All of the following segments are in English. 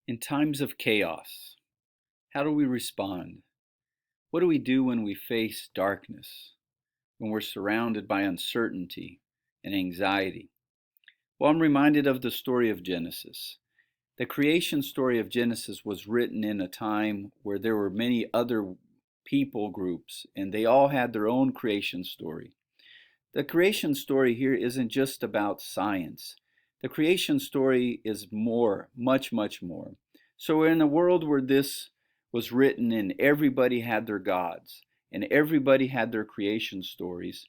In times of chaos, how do we respond? What do we do when we face darkness, when we're surrounded by uncertainty and anxiety? Well, I'm reminded of the story of Genesis. The creation story of Genesis was written in a time where there were many other people groups, and they all had their own creation story. The creation story here isn't just about science. The creation story is more, much, much more. So we're in a world where this was written and everybody had their gods and everybody had their creation stories.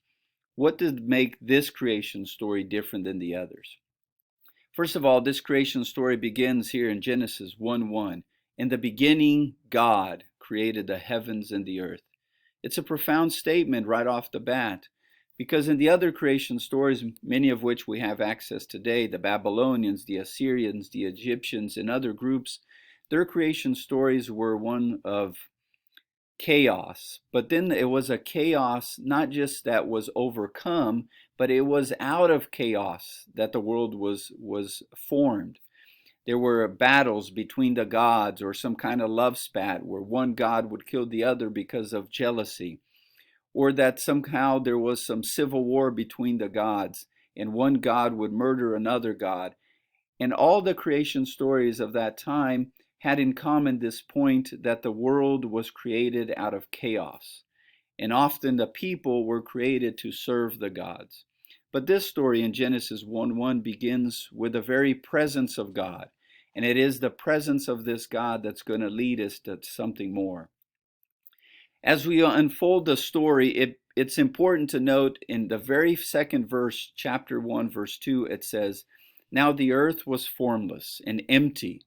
What did make this creation story different than the others? First of all, this creation story begins here in Genesis 1:1. In the beginning, God created the heavens and the earth. It's a profound statement right off the bat, because in the other creation stories, many of which we have access today, the Babylonians, the Assyrians, the Egyptians, and other groups, their creation stories were one of chaos. But then it was a chaos not just that was overcome, but it was out of chaos that the world was formed. There were battles between the gods, or some kind of love spat where one god would kill the other because of jealousy, or that somehow there was some civil war between the gods and one god would murder another god. And all the creation stories of that time had in common this point that the world was created out of chaos. And often the people were created to serve the gods. But this story in Genesis 1:1 begins with the very presence of God. And it is the presence of this God that's going to lead us to something more. As we unfold the story, it's important to note in the very second verse, chapter 1, verse 2, it says, "Now the earth was formless and empty,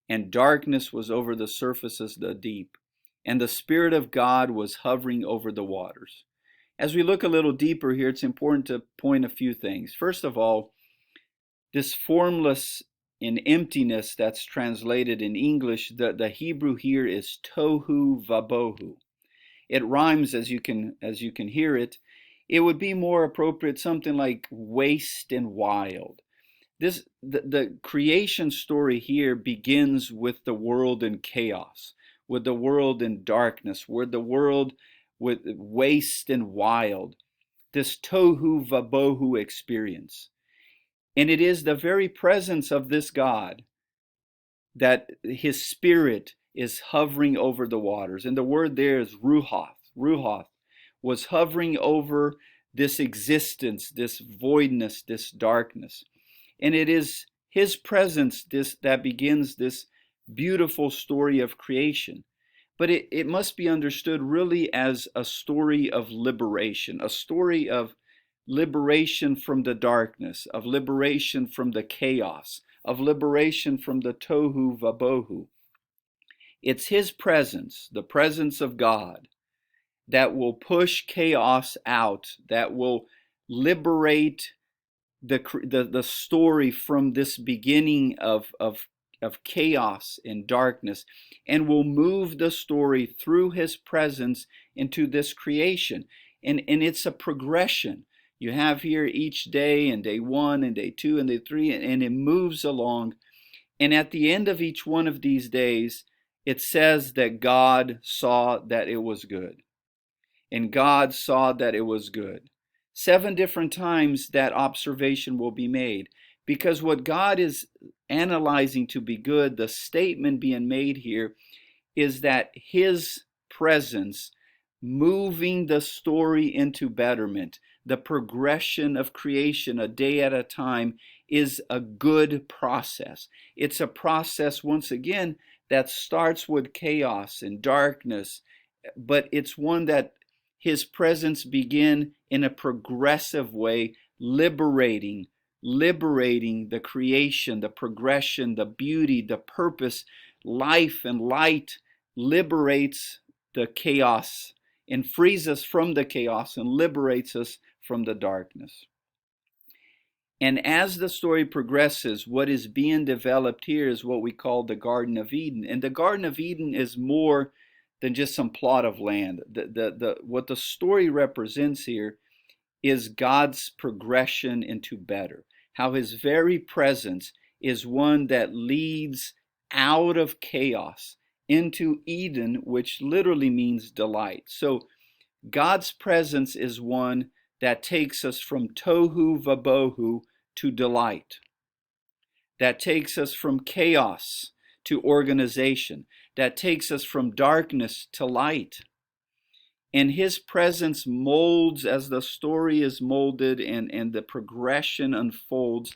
and darkness was over the surfaces of the deep, and the Spirit of God was hovering over the waters." As we look a little deeper here, it's important to point a few things. First of all, this formless and emptiness that's translated in English, the Hebrew here is tohu vabohu. It rhymes as you can hear it. It would be more appropriate something like waste and wild. The creation story here begins with the world in chaos, with the world in darkness, with the world with waste and wild, this tohu vabohu experience. And it is the very presence of this God that his spirit is hovering over the waters. And the word there is ruach. Ruach was hovering over this existence, this voidness, this darkness. And it is his presence that begins this beautiful story of creation. But it must be understood really as a story of liberation, a story of liberation from the darkness, of liberation from the chaos, of liberation from the tohu vabohu. It's his presence, the presence of God, that will push chaos out, that will liberate the story from this beginning of chaos and darkness, and will move the story through his presence into this creation. And it's a progression. You have here each day, and day 1 and day 2 and day 3, and it moves along. And at the end of each one of these days, it says that God saw that it was good. And God saw that it was good. 7 different times that observation will be made, because what God is analyzing to be good, the statement being made here, is that his presence moving the story into betterment, the progression of creation a day at a time, is a good process. It's a process, once again, that starts with chaos and darkness, but it's one that his presence begin in a progressive way, liberating the creation, the progression, the beauty, the purpose. Life and light liberates the chaos and frees us from the chaos and liberates us from the darkness. And as the story progresses, what is being developed here is what we call the Garden of Eden. And the Garden of Eden is more than just some plot of land. What the story represents here is God's progression into better. How his very presence is one that leads out of chaos into Eden, which literally means delight. So God's presence is one that takes us from tohu vabohu to delight, that takes us from chaos to organization, that takes us from darkness to light. And his presence molds as the story is molded and the progression unfolds.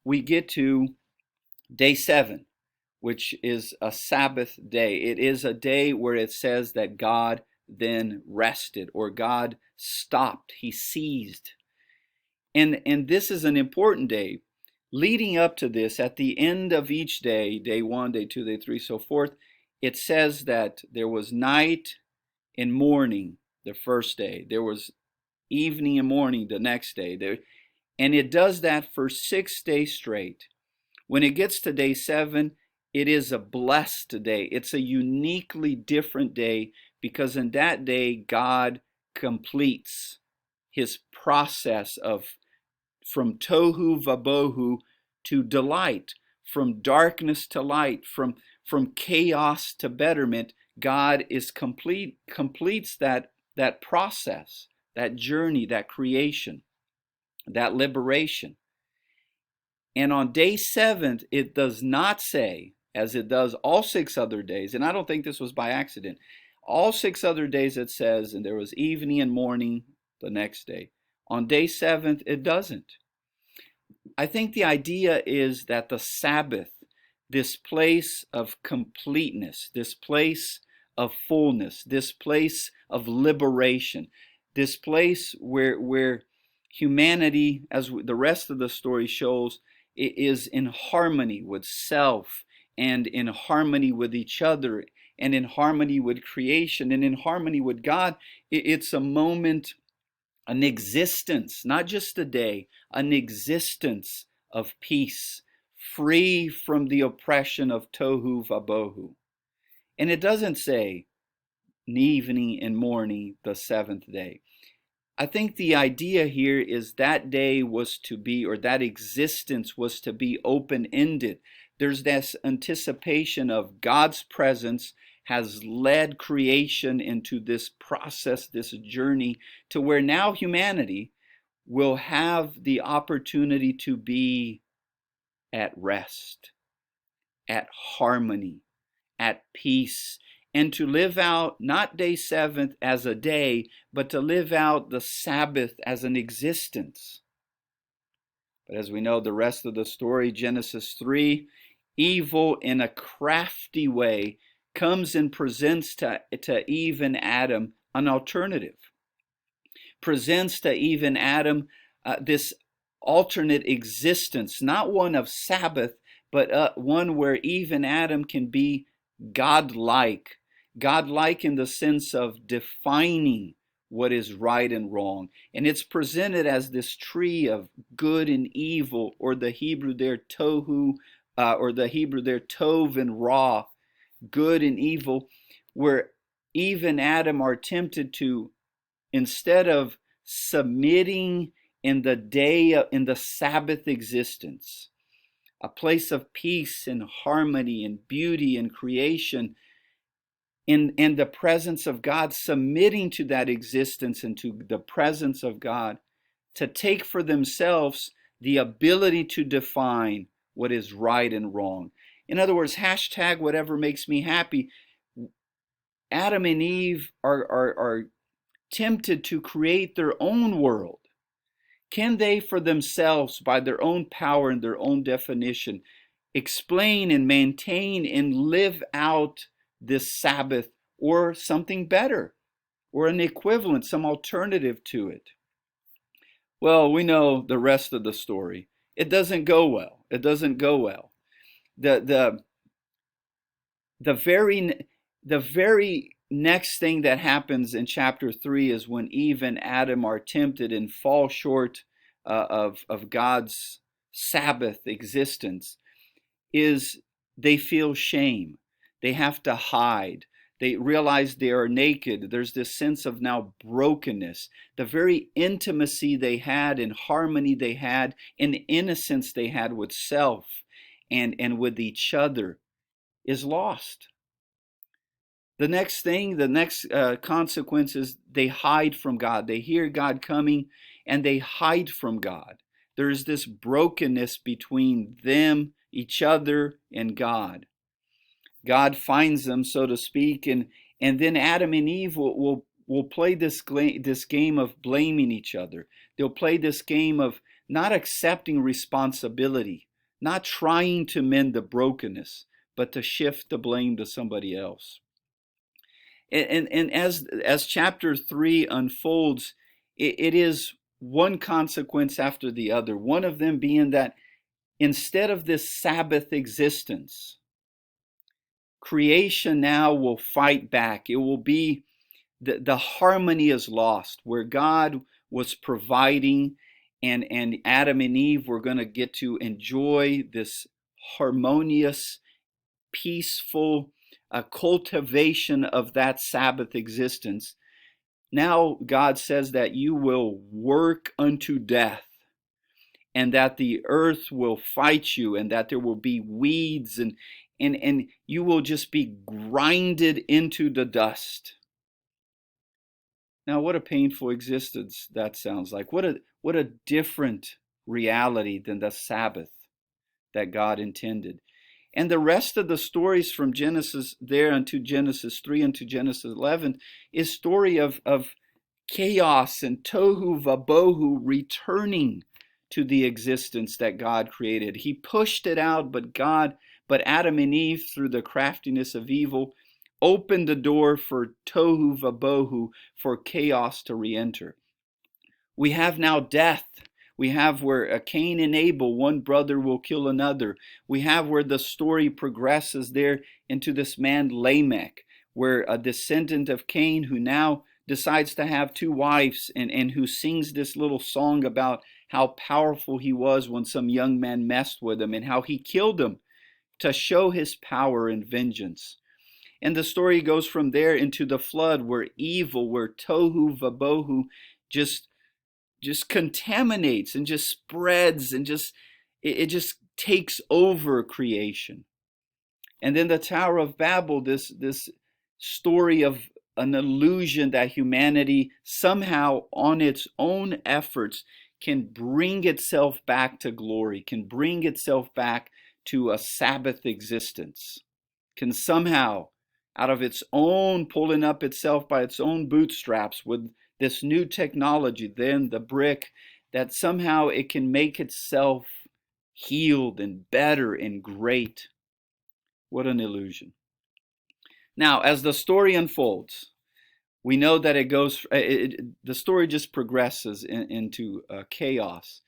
We get to day 7, which is a Sabbath day. It is a day where it says that God then rested, or God stopped, he ceased. And this is an important day. Leading up to this, at the end of each day, day 1, day 2, day 3, so forth, it says that there was night and morning the first day. There was evening and morning the next day. And it does that for 6 days straight. When it gets to day 7, it is a blessed day. It's a uniquely different day because in that day, God completes his process of from tohu vabohu to delight, from darkness to light, from chaos to betterment. God is completes that process, that journey, that creation, that liberation. And on day 7, it does not say, as it does all 6 other days, and I don't think this was by accident, all 6 other days it says, and there was evening and morning the next day. On day 7, it doesn't. I think the idea is that the Sabbath, this place of completeness, this place of fullness, this place of liberation, this place where humanity, as the rest of the story shows, is in harmony with self and in harmony with each other and in harmony with creation and in harmony with God. It's a moment, an existence, not just a day, an existence of peace, free from the oppression of tohu vabohu. And it doesn't say evening and morning the 7th day. I think the idea here is that day was to be, or that existence was to be open-ended. There's this anticipation of God's presence has led creation into this process, this journey, to where now humanity will have the opportunity to be at rest, at harmony, at peace, and to live out not day 7th as a day, but to live out the Sabbath as an existence. But as we know the rest of the story, Genesis 3, evil in a crafty way comes and presents to Eve and Adam an alternative. Presents to Eve and Adam this alternate existence, not one of Sabbath, but one where Eve and Adam can be godlike. Godlike in the sense of defining what is right and wrong. And it's presented as this tree of good and evil, or the Hebrew there tohu, or the Hebrew there tov and ra, good and evil, where Eve and Adam are tempted to, instead of submitting in the day, in the Sabbath existence, a place of peace and harmony and beauty and creation, in the presence of God, submitting to that existence and to the presence of God, to take for themselves the ability to define what is right and wrong. In other words, hashtag whatever makes me happy. Adam and Eve are tempted to create their own world. Can they for themselves, by their own power and their own definition, explain and maintain and live out this Sabbath, or something better, or an equivalent, some alternative to it? Well, we know the rest of the story. It doesn't go well. It doesn't go well. The very next thing that happens in chapter 3 is when Eve and Adam are tempted and fall short of God's Sabbath existence, is they feel shame. They have to hide. They realize they are naked. There's this sense of now brokenness. The very intimacy they had and harmony they had and innocence they had with self and with each other is lost. The next thing, the next consequence is they hide from God. They hear God coming and they hide from God. There is this brokenness between them, each other, and God. God finds them, so to speak, and then Adam and Eve will play this game of blaming each other. They'll play this game of not accepting responsibility, not trying to mend the brokenness, but to shift the blame to somebody else. And as chapter 3 unfolds, it is one consequence after the other. One of them being that instead of this Sabbath existence, creation now will fight back. It will be the harmony is lost, where God was providing and Adam and Eve were going to get to enjoy this harmonious, peaceful cultivation of that Sabbath existence. Now God says that you will work unto death, and that the earth will fight you, and that there will be weeds, and you will just be grinded into the dust. Now, what a painful existence that sounds like. What a different reality than the Sabbath that God intended. And the rest of the stories from Genesis there unto Genesis 3 unto Genesis 11 is story of chaos and tohu vabohu returning to the existence that God created. He pushed it out, but Adam and Eve, through the craftiness of evil, opened the door for tohu vabohu, for chaos to re-enter. We have now death. We have where Cain and Abel, one brother will kill another. We have where the story progresses there into this man Lamech, where a descendant of Cain who now decides to have two wives and who sings this little song about how powerful he was when some young man messed with him and how he killed him to show his power and vengeance. And the story goes from there into the flood, where evil, where tohu vabohu just contaminates and just spreads and it just takes over creation. And then the Tower of Babel, this story of an illusion that humanity somehow on its own efforts can bring itself back to glory, can bring itself back to a Sabbath existence, can somehow, out of its own, pulling up itself by its own bootstraps with this new technology, then the brick, that somehow it can make itself healed and better and great. What an illusion. Now, as the story unfolds, we know that the story just progresses into chaos.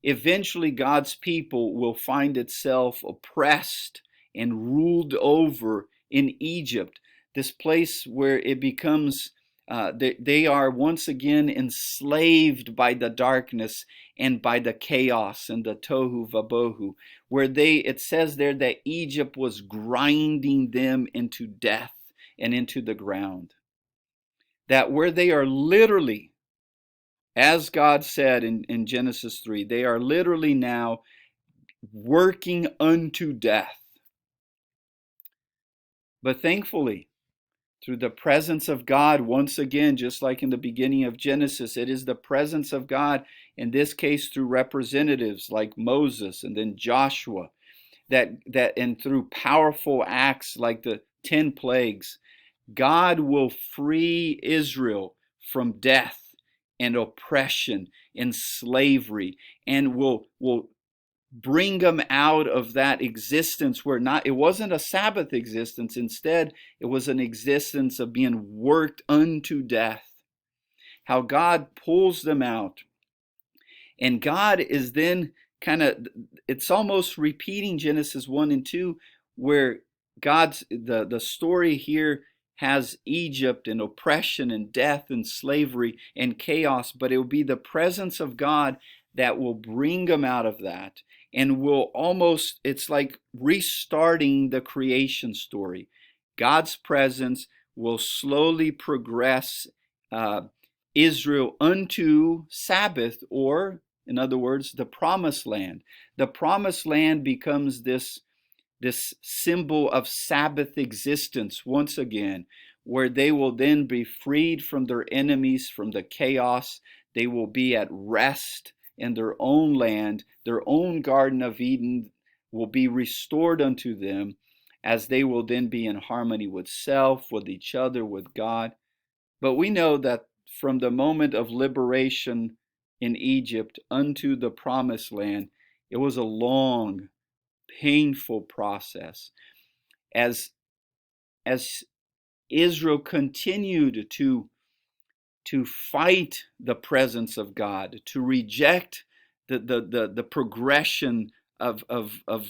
Eventually, God's people will find itself oppressed and ruled over in Egypt, this place where it becomes, they are once again enslaved by the darkness and by the chaos and the tohu vabohu, where it says there that Egypt was grinding them into death and into the ground. That where they are literally, as God said in Genesis 3, they are literally now working unto death. But thankfully, through the presence of God, once again, just like in the beginning of Genesis, it is the presence of God, in this case through representatives like Moses and then Joshua, that and through powerful acts like the 10 plagues, God will free Israel from death and oppression and slavery, and will bring them out of that existence where it wasn't a Sabbath existence. Instead, it was an existence of being worked unto death. How God pulls them out. And God is then it's almost repeating Genesis 1 and 2, where the story here has Egypt and oppression and death and slavery and chaos, but it will be the presence of God that will bring them out of that, and it's like restarting the creation story. God's presence will slowly progress Israel unto Sabbath, or in other words, the promised land. The promised land becomes this this symbol of Sabbath existence once again, where they will then be freed from their enemies, from the chaos. They will be at rest in their own land. Their own Garden of Eden will be restored unto them, as they will then be in harmony with self, with each other, with God. But we know that from the moment of liberation in Egypt unto the promised land, it was a long, painful process. As Israel continued to fight the presence of God, to reject the progression of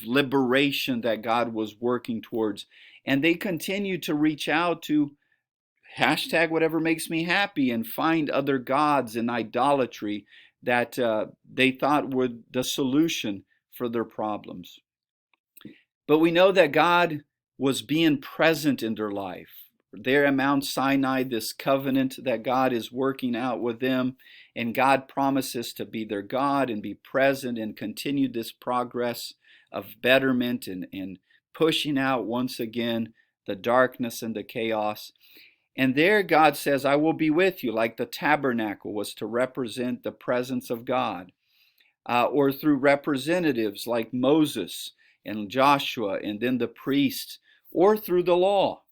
liberation that God was working towards. And they continued to reach out to hashtag whatever makes me happy and find other gods and idolatry that they thought were the solution for their problems. But we know that God was being present in their life. There at Mount Sinai, this covenant that God is working out with them, and God promises to be their God and be present and continue this progress of betterment and pushing out once again the darkness and the chaos. And there God says, I will be with you, like the tabernacle was to represent the presence of God, or through representatives like Moses and Joshua and then the priests, or through the law.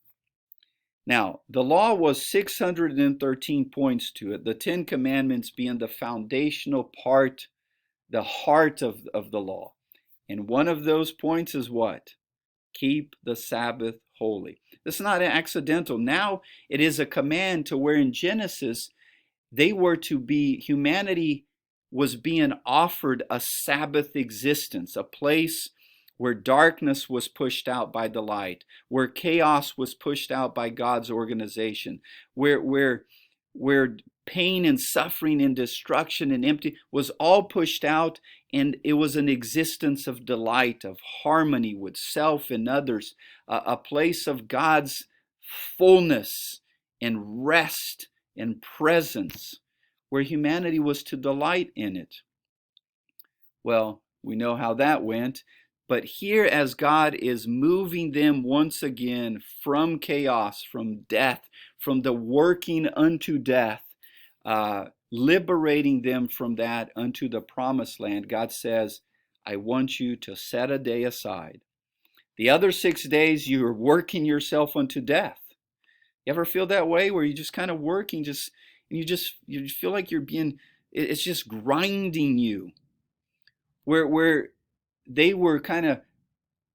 Now, the law was 613 points to it, the 10 Commandments being the foundational part, the heart of the law. And one of those points is what? Keep the Sabbath holy. It's not accidental. Now it is a command to where in Genesis, humanity was being offered a Sabbath existence, a place where darkness was pushed out by the light, where chaos was pushed out by God's organization, where pain and suffering and destruction and empty was all pushed out, and it was an existence of delight, of harmony with self and others, a place of God's fullness and rest and presence, where humanity was to delight in it. Well, we know how that went. But here, as God is moving them once again from chaos, from death, from the working unto death, liberating them from that unto the promised land, God says, I want you to set a day aside. The other 6 days, you're working yourself unto death. You ever feel that way, where you just kind of working, you feel like it's just grinding you, where they were kind of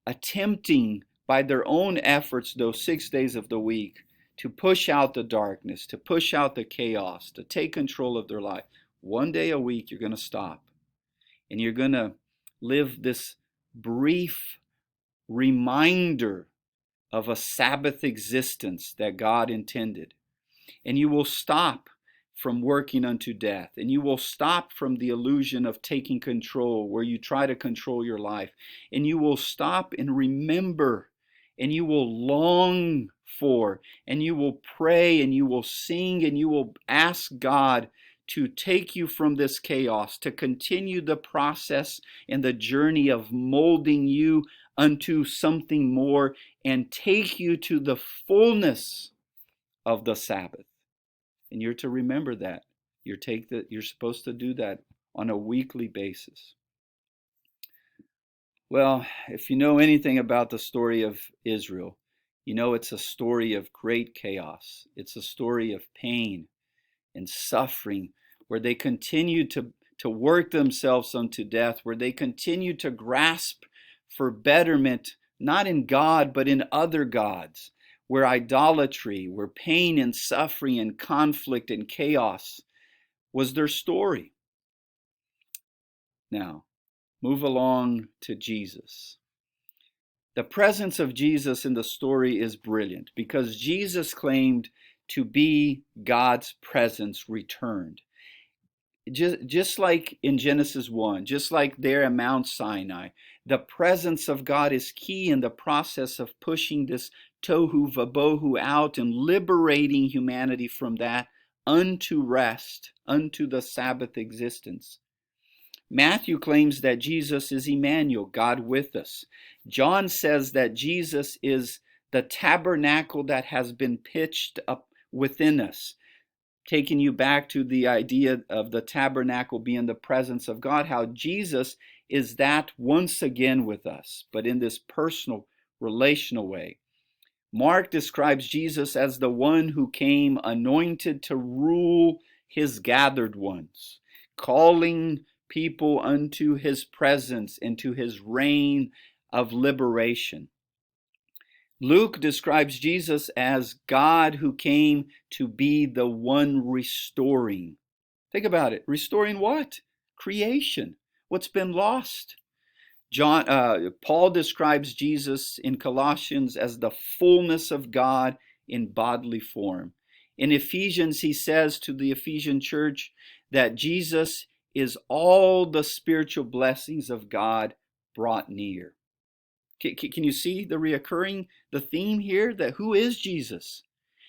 attempting by their own efforts those 6 days of the week to push out the darkness, to push out the chaos, to take control of their life. One day a week, you're going to stop, and you're going to live this brief reminder of a Sabbath existence that God intended. And you will stop from working unto death, and you will stop from the illusion of taking control, where you try to control your life, and you will stop and remember, and you will long for, and you will pray, and you will sing, and you will ask God to take you from this chaos, to continue the process and the journey of molding you unto something more, and take you to the fullness of the Sabbath. And you're to remember that. You're supposed to do that on a weekly basis. Well, if you know anything about the story of Israel, you know it's a story of great chaos. It's a story of pain and suffering, where they continue to work themselves unto death, where they continue to grasp for betterment, not in God, but in other gods, where idolatry, where pain and suffering and conflict and chaos was their story. Now, move along to Jesus. The presence of Jesus in the story is brilliant, because Jesus claimed to be God's presence returned. Just like in Genesis 1, just like there at Mount Sinai, the presence of God is key in the process of pushing this tohu vabohu out and liberating humanity from that unto rest, unto the Sabbath existence. Matthew claims that Jesus is Emmanuel, God with us. John says that Jesus is the tabernacle that has been pitched up within us, taking you back to the idea of the tabernacle being the presence of God, how Jesus is that once again with us, but in this personal, relational way. Mark describes Jesus as the one who came anointed to rule his gathered ones, calling people unto his presence, into his reign of liberation. Luke describes Jesus as God who came to be the one restoring. Think about it. Restoring what? Creation. What's been lost. Paul describes Jesus in Colossians as the fullness of God in bodily form. In Ephesians, he says to the Ephesian church that Jesus is all the spiritual blessings of God brought near. Can you see the theme here? That who is Jesus?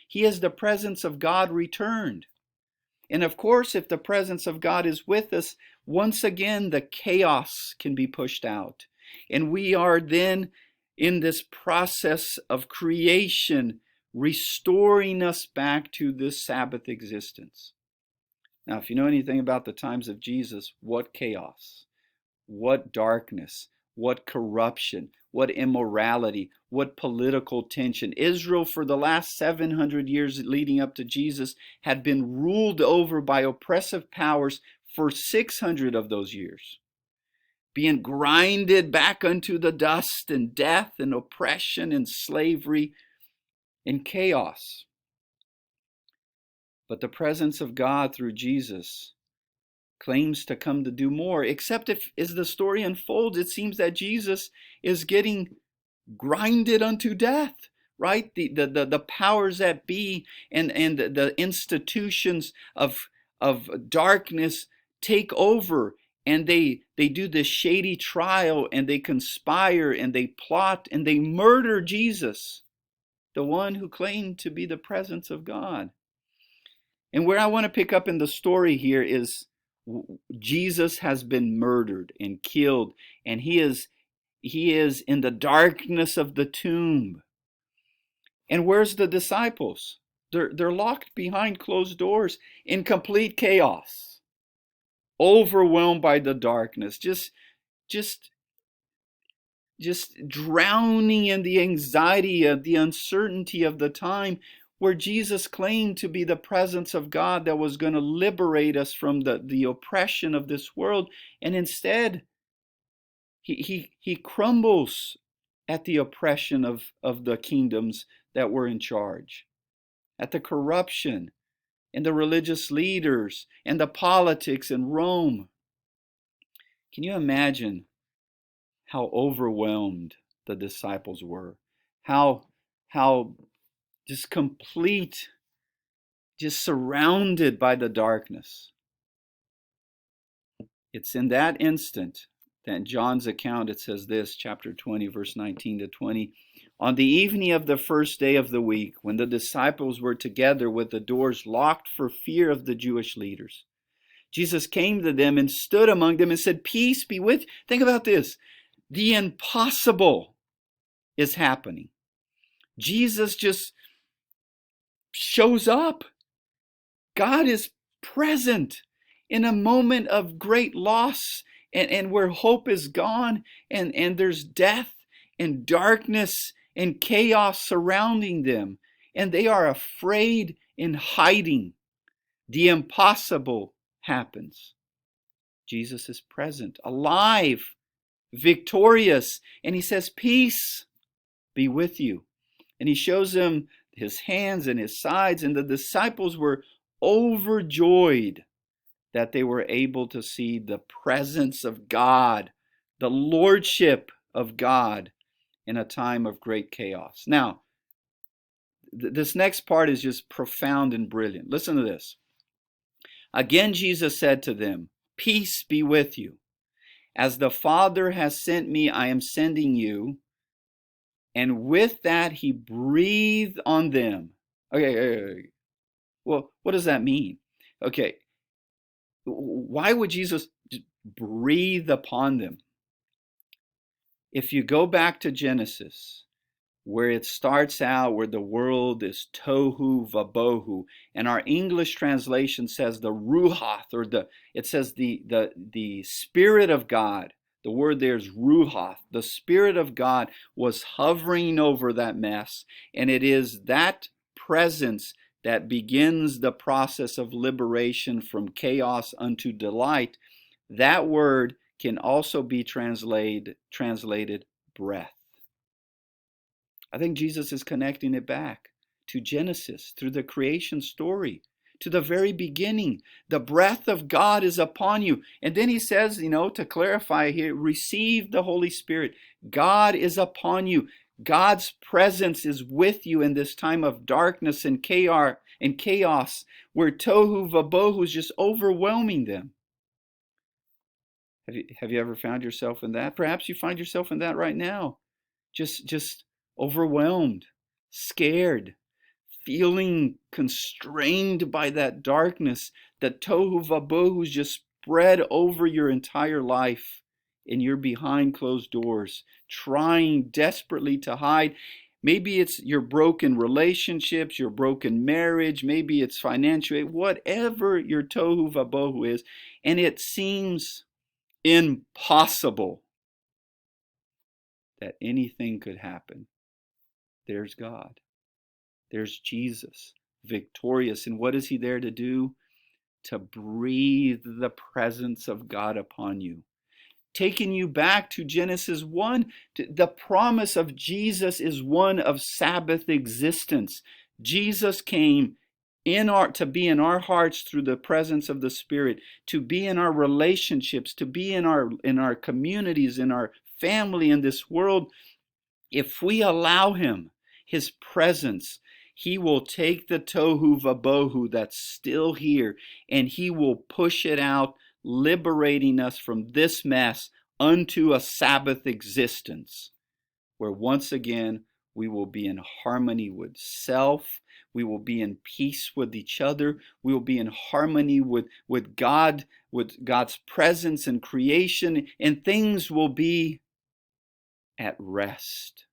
He is the presence of God returned. And of course, if the presence of God is with us, once again, the chaos can be pushed out. And we are then in this process of creation, restoring us back to this Sabbath existence. Now, if you know anything about the times of Jesus, what chaos, what darkness, what corruption, what immorality, what political tension. Israel, for the last 700 years leading up to Jesus, had been ruled over by oppressive powers for 600 of those years, being grinded back unto the dust and death and oppression and slavery and chaos. But the presence of God through Jesus claims to come to do more, except if, as the story unfolds, it seems that Jesus is getting grinded unto death, right? The powers that be and the institutions of darkness take over, and they do this shady trial, and they conspire and they plot and they murder Jesus, the one who claimed to be the presence of God. And where I want to pick up in the story here is Jesus has been murdered and killed, and he is in the darkness of the tomb. And where's the disciples? They're locked behind closed doors in complete chaos, overwhelmed by the darkness, just drowning in the anxiety of the uncertainty of the time, where Jesus claimed to be the presence of God that was going to liberate us from the oppression of this world. And instead, he crumbles at the oppression of the kingdoms that were in charge, at the corruption and the religious leaders and the politics in Rome. Can you imagine how overwhelmed the disciples were? How just complete, just surrounded by the darkness. It's in that instant that in John's account, it says this, chapter 20, verse 19 to 20. On the evening of the first day of the week, when the disciples were together with the doors locked for fear of the Jewish leaders, Jesus came to them and stood among them and said, "Peace be with you." Think about this. The impossible is happening. Jesus just shows up. God is present in a moment of great loss, and where hope is gone, and there's death and darkness and chaos surrounding them, and they are afraid and hiding. The impossible happens. Jesus is present, alive, victorious, and he says, "Peace be with you." And he shows them his hands and his sides, and the disciples were overjoyed that they were able to see the presence of God, the lordship of God in a time of great chaos. Now, this next part is just profound and brilliant. Listen to this. Again, Jesus said to them, "Peace be with you. As the Father has sent me, I am sending you." And with that, he breathed on them. Okay. Well, what does that mean? Okay. Why would Jesus breathe upon them. If you go back to Genesis, where it starts out where the world is tohu vabohu, and our English translation says the ruach, or it says the Spirit of God. The word there is ruach. The Spirit of God was hovering over that mess, and it is that presence that begins the process of liberation from chaos unto delight. That word can also be translated breath. I think Jesus is connecting it back to Genesis, through the creation story, to the very beginning. The breath of God is upon you. And then he says, to clarify here, receive the Holy Spirit. God is upon you. God's presence is with you in this time of darkness and chaos, where tohu vabohu is just overwhelming them. Have you ever found yourself in that? Perhaps you find yourself in that right now. Just overwhelmed, scared, feeling constrained by that darkness, that tohu vabohu just spread over your entire life, and you're behind closed doors, trying desperately to hide. Maybe it's your broken relationships, your broken marriage, maybe it's financial, whatever your tohu vabohu is, and it seems impossible that anything could happen. There's God. There's Jesus, victorious. And what is he there to do? To breathe the presence of God upon you. Taking you back to Genesis 1, the promise of Jesus is one of Sabbath existence. Jesus came to be in our hearts through the presence of the Spirit, to be in our relationships, to be in our communities, in our family, in this world. If we allow him, his presence, he will take the tohu vabohu that's still here, and he will push it out, liberating us from this mess unto a Sabbath existence, where once again we will be in harmony with self, we will be in peace with each other, we will be in harmony with God, with God's presence and creation, and things will be at rest.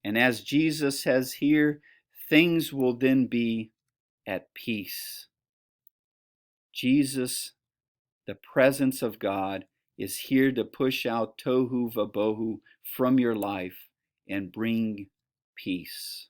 And as Jesus says here, things will then be at peace. Jesus, the presence of God, is here to push out tohu vabohu from your life and bring peace.